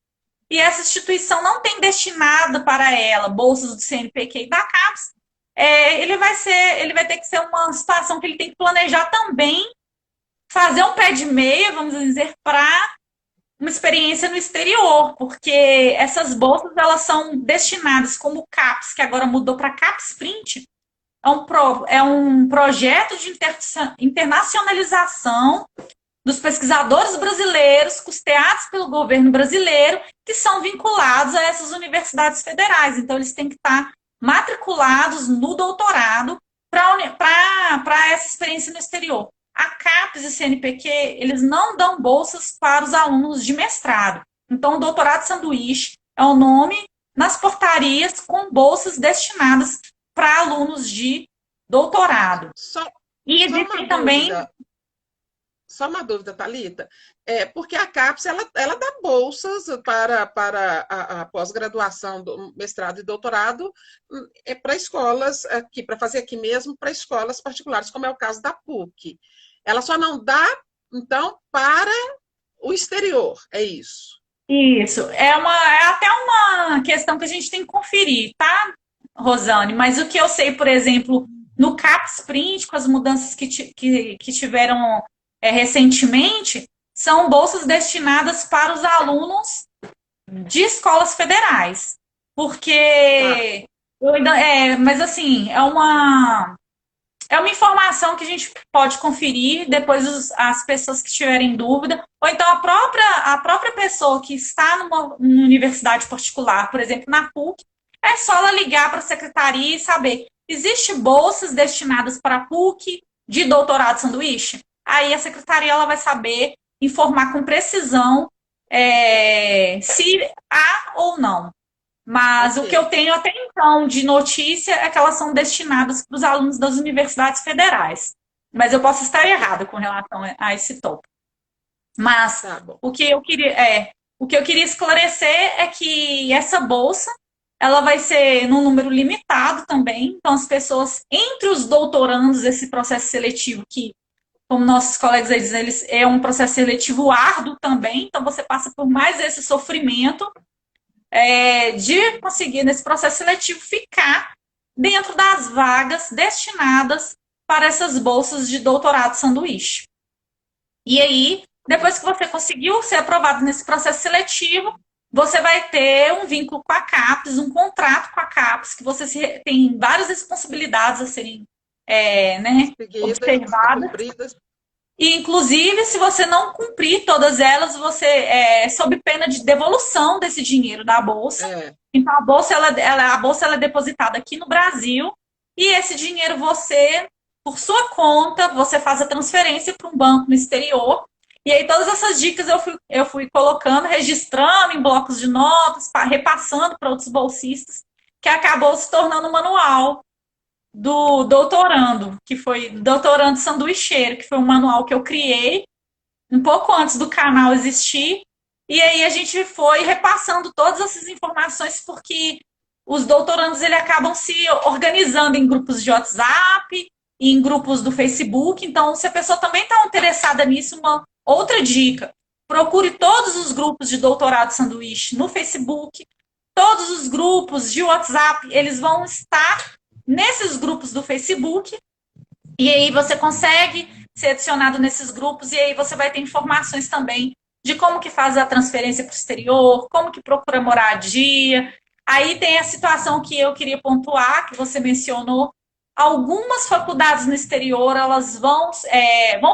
e essa instituição não tem destinado para ela bolsas do CNPq e da CAPES, ele vai ter que ser uma situação que ele tem que planejar também, fazer um pé de meia, vamos dizer, para uma experiência no exterior, porque essas bolsas elas são destinadas como o CAPES, que agora mudou para CAPES Print, é um projeto de internacionalização dos pesquisadores brasileiros, custeados pelo governo brasileiro, que são vinculados a essas universidades federais. Então, eles têm que estar matriculados no doutorado para essa experiência no exterior. A CAPES e o CNPq, eles não dão bolsas para os alunos de mestrado. Então, o doutorado sanduíche é o nome nas portarias com bolsas destinadas para alunos de doutorado. E existem também... Só uma dúvida, Thalita. Porque a CAPES ela dá bolsas para a pós-graduação, do mestrado e doutorado, para escolas, para fazer aqui mesmo, para escolas particulares, como é o caso da PUC. Ela só não dá, então, para o exterior, é isso? Isso. É até uma questão que a gente tem que conferir, tá, Rosane? Mas o que eu sei, por exemplo, no CAPES Print, com as mudanças que tiveram recentemente, são bolsas destinadas para os alunos de escolas federais. Porque... mas, assim, é uma informação que a gente pode conferir, depois as pessoas que tiverem dúvida, ou então a própria pessoa que está numa universidade particular, por exemplo, na PUC, é só ela ligar para a secretaria e saber, existe bolsas destinadas para a PUC de doutorado sanduíche? Aí a secretaria ela vai saber informar com precisão se há ou não. Mas o que eu tenho até então de notícia é que elas são destinadas para os alunos das universidades federais. Mas eu posso estar errada com relação a esse tópico. Mas o que eu queria esclarecer é que essa bolsa ela vai ser num número limitado também. Então, as pessoas, entre os doutorandos, esse processo seletivo que, como nossos colegas aí dizem, é um processo seletivo árduo também. Então, você passa por mais esse sofrimento de conseguir, nesse processo seletivo, ficar dentro das vagas destinadas para essas bolsas de doutorado sanduíche. E aí, depois que você conseguiu ser aprovado nesse processo seletivo, você vai ter um vínculo com a CAPES, um contrato com a CAPES, que você tem várias responsabilidades a serem observadas. E, inclusive, se você não cumprir todas elas, você sob pena de devolução desse dinheiro da bolsa. Então, a bolsa ela é depositada aqui no Brasil e esse dinheiro você, por sua conta, você faz a transferência para um banco no exterior. E aí, todas essas dicas eu fui colocando, registrando em blocos de notas, repassando para outros bolsistas, que acabou se tornando um manual do doutorando, que foi Doutorando Sanduicheiro, que foi um manual que eu criei um pouco antes do canal existir, e aí a gente foi repassando todas essas informações, porque os doutorandos eles acabam se organizando em grupos de WhatsApp, em grupos do Facebook, então se a pessoa também está interessada nisso, uma outra dica, procure todos os grupos de doutorado sanduíche no Facebook, todos os grupos de WhatsApp, eles vão estar nesses grupos do Facebook, e aí você consegue ser adicionado nesses grupos, e aí você vai ter informações também de como que faz a transferência para o exterior, como que procura moradia. Aí tem a situação que eu queria pontuar, que você mencionou. Algumas faculdades no exterior, elas vão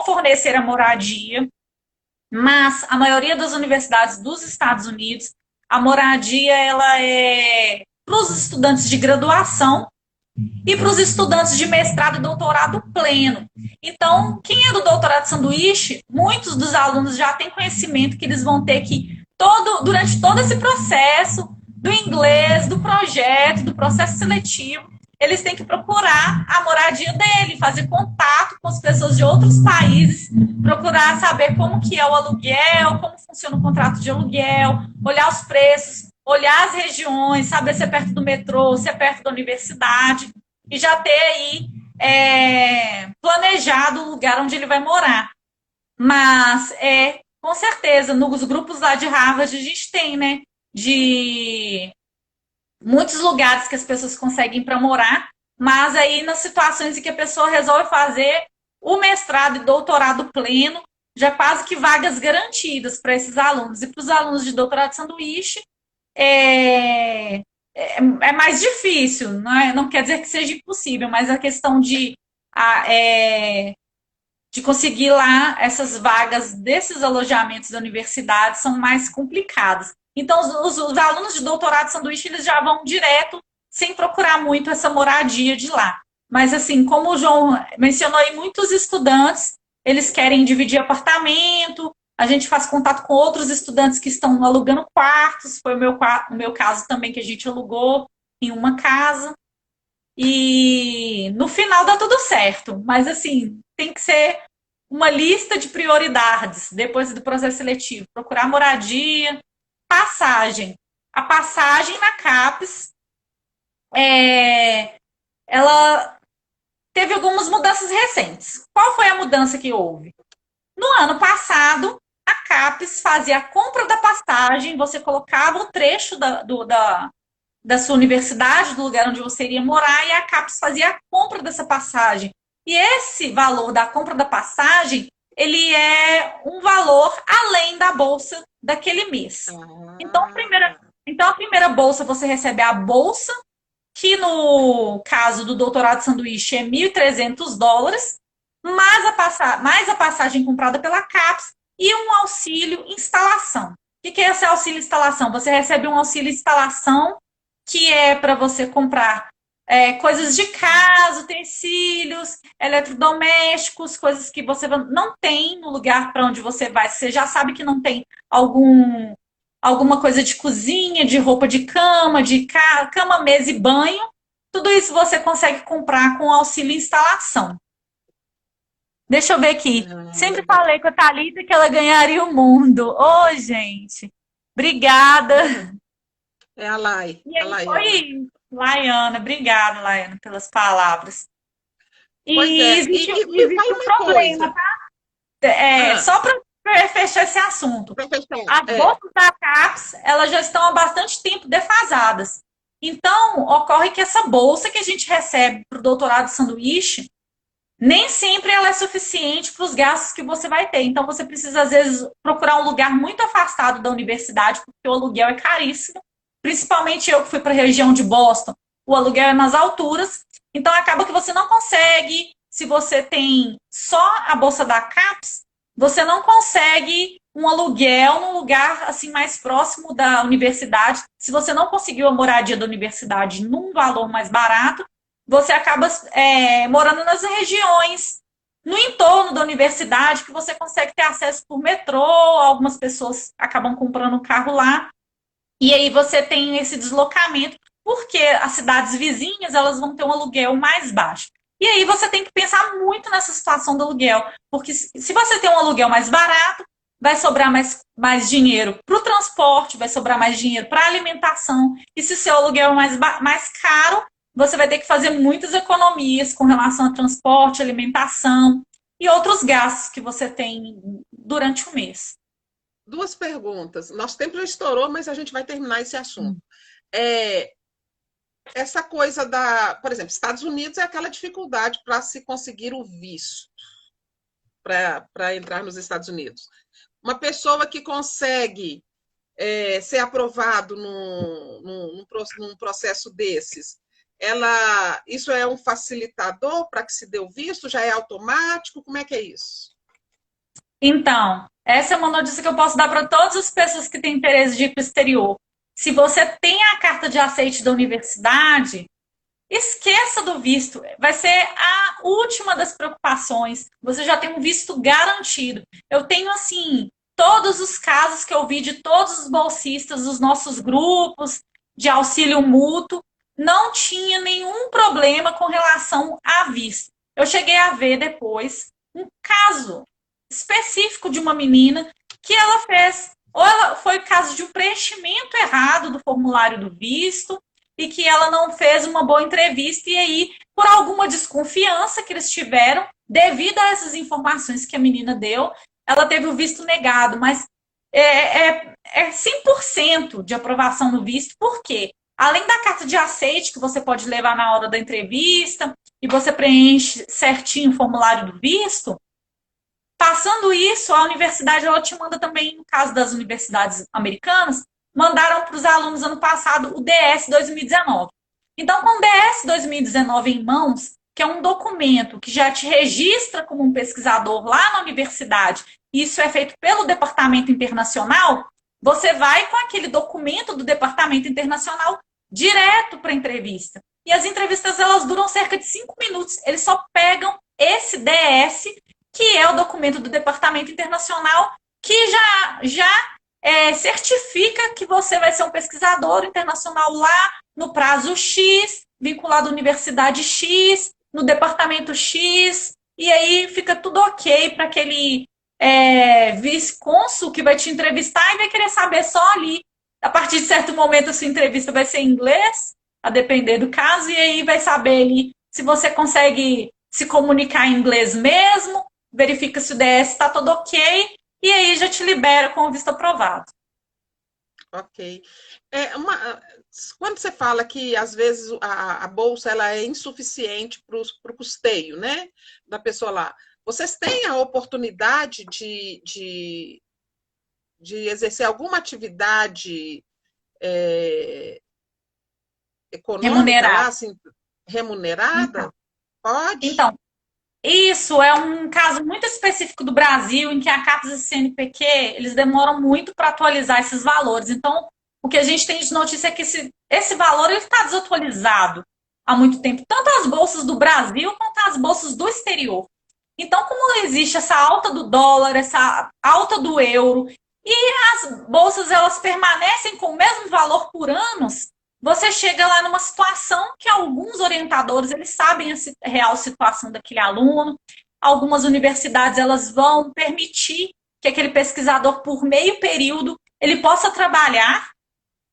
fornecer a moradia, mas a maioria das universidades dos Estados Unidos, a moradia ela é para os estudantes de graduação e para os estudantes de mestrado e doutorado pleno. Então, quem é do doutorado sanduíche, muitos dos alunos já têm conhecimento que eles vão ter que, durante todo esse processo do inglês, do projeto, do processo seletivo, eles têm que procurar a moradia dele, fazer contato com as pessoas de outros países, procurar saber como que é o aluguel, como funciona o contrato de aluguel, olhar os preços, olhar as regiões, saber se é perto do metrô, se é perto da universidade, e já ter aí planejado o lugar onde ele vai morar. Mas, com certeza, nos grupos lá de Harvard, a gente tem, né, de muitos lugares que as pessoas conseguem para morar, mas aí nas situações em que a pessoa resolve fazer o mestrado e doutorado pleno, já quase que vagas garantidas para esses alunos. E para os alunos de doutorado sanduíche, é mais difícil, não quer dizer que seja impossível, mas a questão de conseguir lá essas vagas desses alojamentos da universidade são mais complicadas. Então, os alunos de doutorado sanduíche, eles já vão direto, sem procurar muito essa moradia de lá. Mas, assim, como o João mencionou aí, muitos estudantes, eles querem dividir apartamento, a gente faz contato com outros estudantes que estão alugando quartos, foi o meu caso também, que a gente alugou em uma casa. E no final dá tudo certo, mas, assim, tem que ser uma lista de prioridades depois do processo seletivo. Procurar moradia, passagem. A passagem na CAPES, ela teve algumas mudanças recentes. Qual foi a mudança que houve? No ano passado, a CAPES fazia a compra da passagem, você colocava o trecho da sua universidade, do lugar onde você iria morar, e a CAPES fazia a compra dessa passagem. E esse valor da compra da passagem, ele é um valor além da bolsa daquele mês. Então, a primeira bolsa, você recebe a bolsa, que no caso do doutorado sanduíche é $1.300, mais a passagem comprada pela CAPES e um auxílio instalação. O que é esse auxílio instalação? Você recebe um auxílio instalação que é para você comprar coisas de casa, utensílios, eletrodomésticos, coisas que você não tem no lugar para onde você vai. Você já sabe que não tem alguma coisa de cozinha, de roupa de cama, mesa e banho. Tudo isso você consegue comprar com auxílio instalação. Deixa eu ver aqui. Sempre falei com a Thalita que ela ganharia o mundo. Ô, gente. Obrigada. É a Lai. E aí foi Laiana. Obrigada, Laiana, pelas palavras. E existe um problema, tá? Só para fechar esse assunto. As bolsas da CAPES, elas já estão há bastante tempo defasadas. Então, ocorre que essa bolsa que a gente recebe para o doutorado sanduíche, nem sempre ela é suficiente para os gastos que você vai ter. Então, você precisa, às vezes, procurar um lugar muito afastado da universidade, porque o aluguel é caríssimo. Principalmente eu que fui para a região de Boston, o aluguel é nas alturas. Então, acaba que você não consegue, se você tem só a bolsa da CAPES, você não consegue um aluguel num lugar assim mais próximo da universidade. Se você não conseguiu a moradia da universidade num valor mais barato, você acaba morando nas regiões, no entorno da universidade, que você consegue ter acesso por metrô, algumas pessoas acabam comprando um carro lá, e aí você tem esse deslocamento, porque as cidades vizinhas elas vão ter um aluguel mais baixo. E aí você tem que pensar muito nessa situação do aluguel, porque se você tem um aluguel mais barato, vai sobrar mais dinheiro para o transporte, vai sobrar mais dinheiro para a alimentação, e se o seu aluguel é mais caro, você vai ter que fazer muitas economias com relação a transporte, alimentação e outros gastos que você tem durante o mês. duas perguntas. Nosso tempo já estourou, mas a gente vai terminar esse assunto. É, essa coisa por exemplo, Estados Unidos é aquela dificuldade para se conseguir o visto para entrar nos Estados Unidos. Uma pessoa que consegue ser aprovado num processo desses, isso é um facilitador para que se dê o visto? Já é automático? Como é que é isso? Então, essa é uma notícia que eu posso dar para todas as pessoas que têm interesse de ir para o exterior. Se você tem a carta de aceite da universidade, esqueça do visto. Vai ser a última das preocupações. Você já tem um visto garantido. Eu tenho, assim, todos os casos que eu vi de todos os bolsistas dos nossos grupos de auxílio mútuo, não tinha nenhum problema com relação a visto. Eu cheguei a ver depois um caso específico de uma menina que ela fez, ou ela foi caso de um preenchimento errado do formulário do visto, e que ela não fez uma boa entrevista, e aí, por alguma desconfiança que eles tiveram, devido a essas informações que a menina deu, ela teve o visto negado, mas é 100% de aprovação no visto, por quê? Além da carta de aceite que você pode levar na hora da entrevista, e você preenche certinho o formulário do visto, passando isso, a universidade ela te manda também, no caso das universidades americanas, mandaram para os alunos ano passado o DS 2019. Então, com o DS 2019 em mãos, que é um documento que já te registra como um pesquisador lá na universidade, e isso é feito pelo Departamento Internacional, você vai com aquele documento do Departamento Internacional direto para a entrevista. E as entrevistas elas duram cerca de 5 minutos. Eles só pegam esse DS, que é o documento do Departamento Internacional, que já certifica que você vai ser um pesquisador internacional lá no prazo X, vinculado à Universidade X, no Departamento X, e aí fica tudo ok para aquele vice-cônsul que vai te entrevistar e vai querer saber só ali. A partir de certo momento, a sua entrevista vai ser em inglês, a depender do caso, e aí vai saber ali se você consegue se comunicar em inglês mesmo, verifica se o DS está todo ok, e aí já te libera com o visto aprovado. Ok. Quando você fala que às vezes a bolsa ela é insuficiente para o custeio, né, da pessoa lá, vocês têm a oportunidade de exercer alguma atividade econômica lá, Remunerado. assim, remunerada? Então, Pode? então, isso é um caso muito específico do Brasil, em que a CAPES e a CNPq, eles demoram muito para atualizar esses valores. Então, o que a gente tem de notícia é que esse valor está desatualizado há muito tempo, tanto as bolsas do Brasil quanto as bolsas do exterior. Então, como existe essa alta do dólar, essa alta do euro, e as bolsas elas permanecem com o mesmo valor por anos, você chega lá numa situação que alguns orientadores eles sabem a real situação daquele aluno. Algumas universidades elas vão permitir que aquele pesquisador por meio período ele possa trabalhar,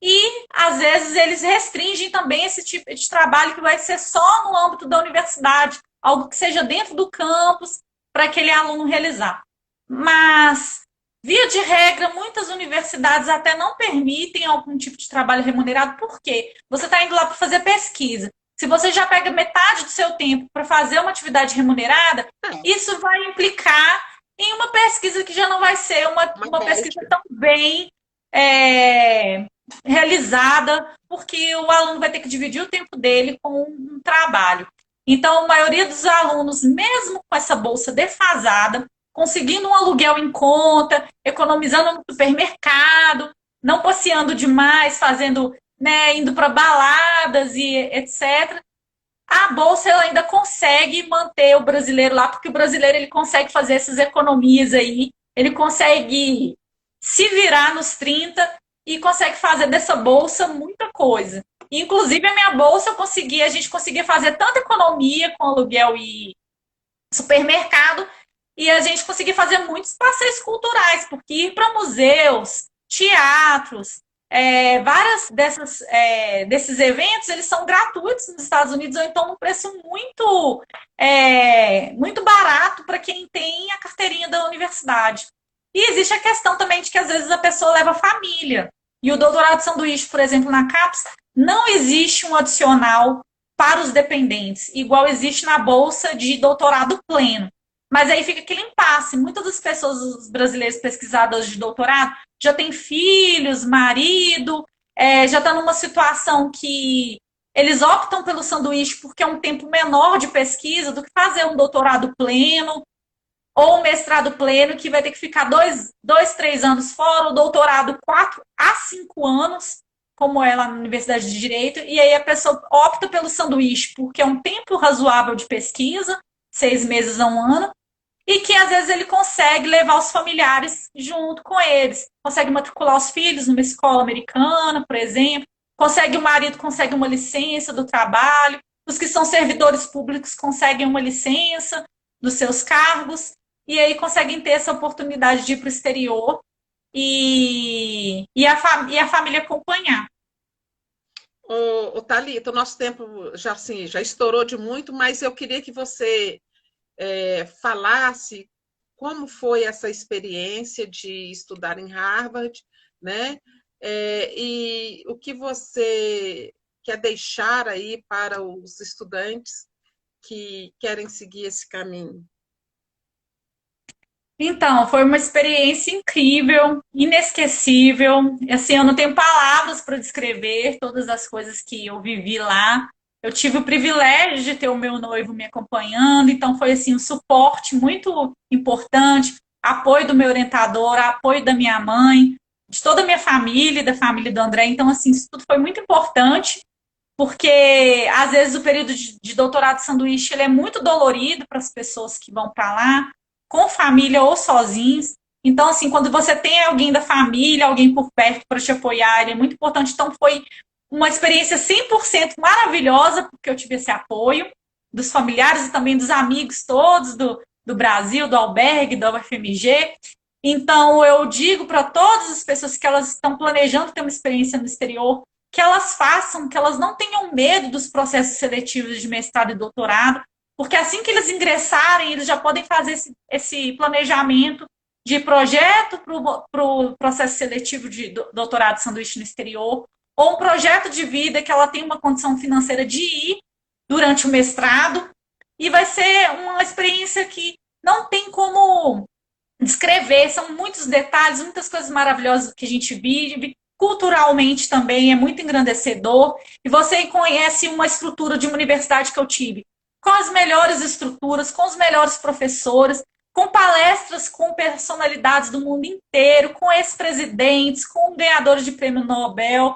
e às vezes eles restringem também esse tipo de trabalho que vai ser só no âmbito da universidade, algo que seja dentro do campus para aquele aluno realizar. Mas, via de regra, muitas universidades até não permitem algum tipo de trabalho remunerado, porque você está indo lá para fazer pesquisa. Se você já pega metade do seu tempo para fazer uma atividade remunerada, isso vai implicar em uma pesquisa que já não vai ser uma pesquisa tão bem realizada, porque o aluno vai ter que dividir o tempo dele com um trabalho. Então, a maioria dos alunos, mesmo com essa bolsa defasada, conseguindo um aluguel em conta, economizando no supermercado, não passeando demais, fazendo, indo para baladas e etc. A bolsa ela ainda consegue manter o brasileiro lá, porque o brasileiro ele consegue fazer essas economias aí, ele consegue se virar nos 30 e consegue fazer dessa bolsa muita coisa. Inclusive, a minha bolsa a gente conseguia fazer tanta economia com aluguel e supermercado, e a gente conseguia fazer muitos passeios culturais, porque ir para museus, teatros, várias desses eventos, eles são gratuitos nos Estados Unidos, ou então num preço muito barato para quem tem a carteirinha da universidade. E existe a questão também de que às vezes a pessoa leva família. E o doutorado de sanduíche, por exemplo, na CAPES, não existe um adicional para os dependentes, igual existe na bolsa de doutorado pleno. Mas aí fica aquele impasse. Muitas das pessoas, os brasileiros pesquisadas de doutorado, já têm filhos, marido, já está numa situação que eles optam pelo sanduíche porque é um tempo menor de pesquisa do que fazer um doutorado pleno ou um mestrado pleno, que vai ter que ficar 3 anos fora, o doutorado 4 a 5 anos, como é lá na Universidade de Direito, e aí a pessoa opta pelo sanduíche porque é um tempo razoável de pesquisa, 6 meses a um ano, e que às vezes ele consegue levar os familiares junto com eles, consegue matricular os filhos numa escola americana, por exemplo, o marido consegue uma licença do trabalho, os que são servidores públicos conseguem uma licença dos seus cargos, e aí conseguem ter essa oportunidade de ir para o exterior e a família acompanhar. Thalita, o nosso tempo já, assim, já estourou de muito, mas eu queria que você falasse como foi essa experiência de estudar em Harvard, né? E o que você quer deixar aí para os estudantes que querem seguir esse caminho. Então, foi uma experiência incrível, inesquecível. Assim, eu não tenho palavras para descrever todas as coisas que eu vivi lá. Eu tive o privilégio de ter o meu noivo me acompanhando, então foi assim um suporte muito importante, apoio do meu orientador, apoio da minha mãe, de toda a minha família, da família do André. Então, assim, isso tudo foi muito importante, porque às vezes o período de doutorado de sanduíche ele é muito dolorido para as pessoas que vão para lá, com família ou sozinhos. Então, assim, quando você tem alguém da família, alguém por perto para te apoiar, ele é muito importante. Então, foi uma experiência 100% maravilhosa, porque eu tive esse apoio dos familiares e também dos amigos todos do Brasil, do albergue, da UFMG. Então, eu digo para todas as pessoas que elas estão planejando ter uma experiência no exterior, que elas façam, que elas não tenham medo dos processos seletivos de mestrado e doutorado, porque assim que eles ingressarem, eles já podem fazer esse planejamento de projeto para o processo seletivo de doutorado de sanduíche no exterior, ou um projeto de vida que ela tem uma condição financeira de ir durante o mestrado, e vai ser uma experiência que não tem como descrever, são muitos detalhes, muitas coisas maravilhosas que a gente vive, culturalmente também é muito engrandecedor, e você conhece uma estrutura de uma universidade que eu tive, com as melhores estruturas, com os melhores professores, com palestras com personalidades do mundo inteiro, com ex-presidentes, com ganhadores de prêmio Nobel.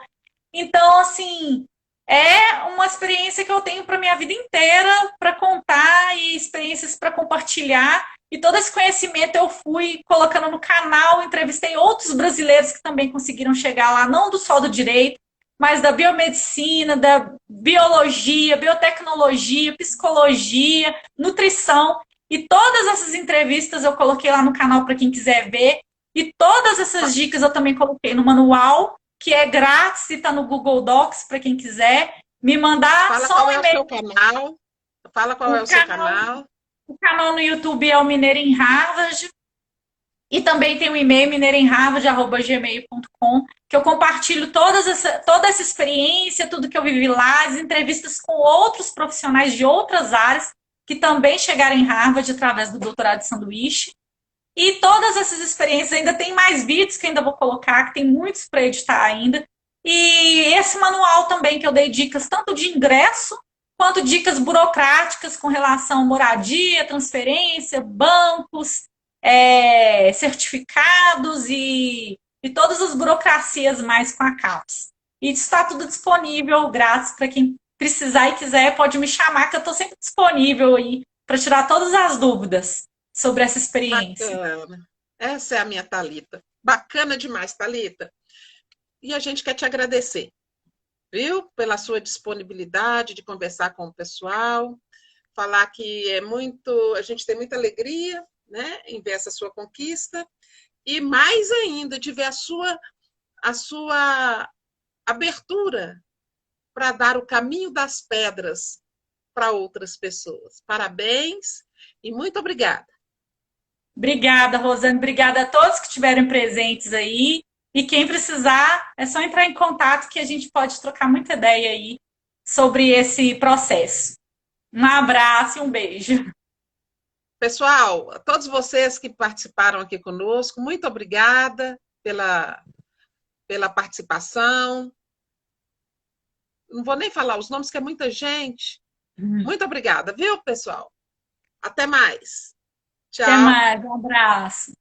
Então, assim, é uma experiência que eu tenho para minha vida inteira para contar e experiências para compartilhar. E todo esse conhecimento eu fui colocando no canal, entrevistei outros brasileiros que também conseguiram chegar lá, não só do direito, mas da biomedicina, da biologia, biotecnologia, psicologia, nutrição. E todas essas entrevistas eu coloquei lá no canal para quem quiser ver. E todas essas dicas eu também coloquei no manual, que é grátis e está no Google Docs para quem quiser. Me mandar Fala só qual um é o e-mail. seu canal. Fala qual é O o seu canal, canal. o canal no YouTube é o Mineiro em Harvard. E também tem o e-mail mineiroemharvard.gmail.com, que eu compartilho toda essa experiência, tudo que eu vivi lá, as entrevistas com outros profissionais de outras áreas que também chegaram em Harvard através do doutorado de sanduíche. E todas essas experiências, ainda tem mais vídeos que ainda vou colocar, que tem muitos para editar ainda. E esse manual também, que eu dei dicas tanto de ingresso, quanto dicas burocráticas com relação à moradia, transferência, bancos, certificados e todas as burocracias mais com a CAPES. E está tudo disponível, grátis, para quem precisar e quiser, pode me chamar, que eu estou sempre disponível aí para tirar todas as dúvidas sobre essa experiência. Bacana. Essa é a minha Thalita. Bacana demais, Thalita. E a gente quer te agradecer, viu? Pela sua disponibilidade de conversar com o pessoal, falar que a gente tem muita alegria, né, em ver essa sua conquista, e mais ainda de ver a sua abertura para dar o caminho das pedras para outras pessoas. Parabéns e muito obrigada. Obrigada, Rosane. Obrigada a todos que estiverem presentes aí. E quem precisar, é só entrar em contato que a gente pode trocar muita ideia aí sobre esse processo. Um abraço e um beijo. Pessoal, a todos vocês que participaram aqui conosco, muito obrigada pela participação. Não vou nem falar os nomes, que é muita gente. Muito obrigada, viu, pessoal? Até mais. Até Tchau. mais, um abraço.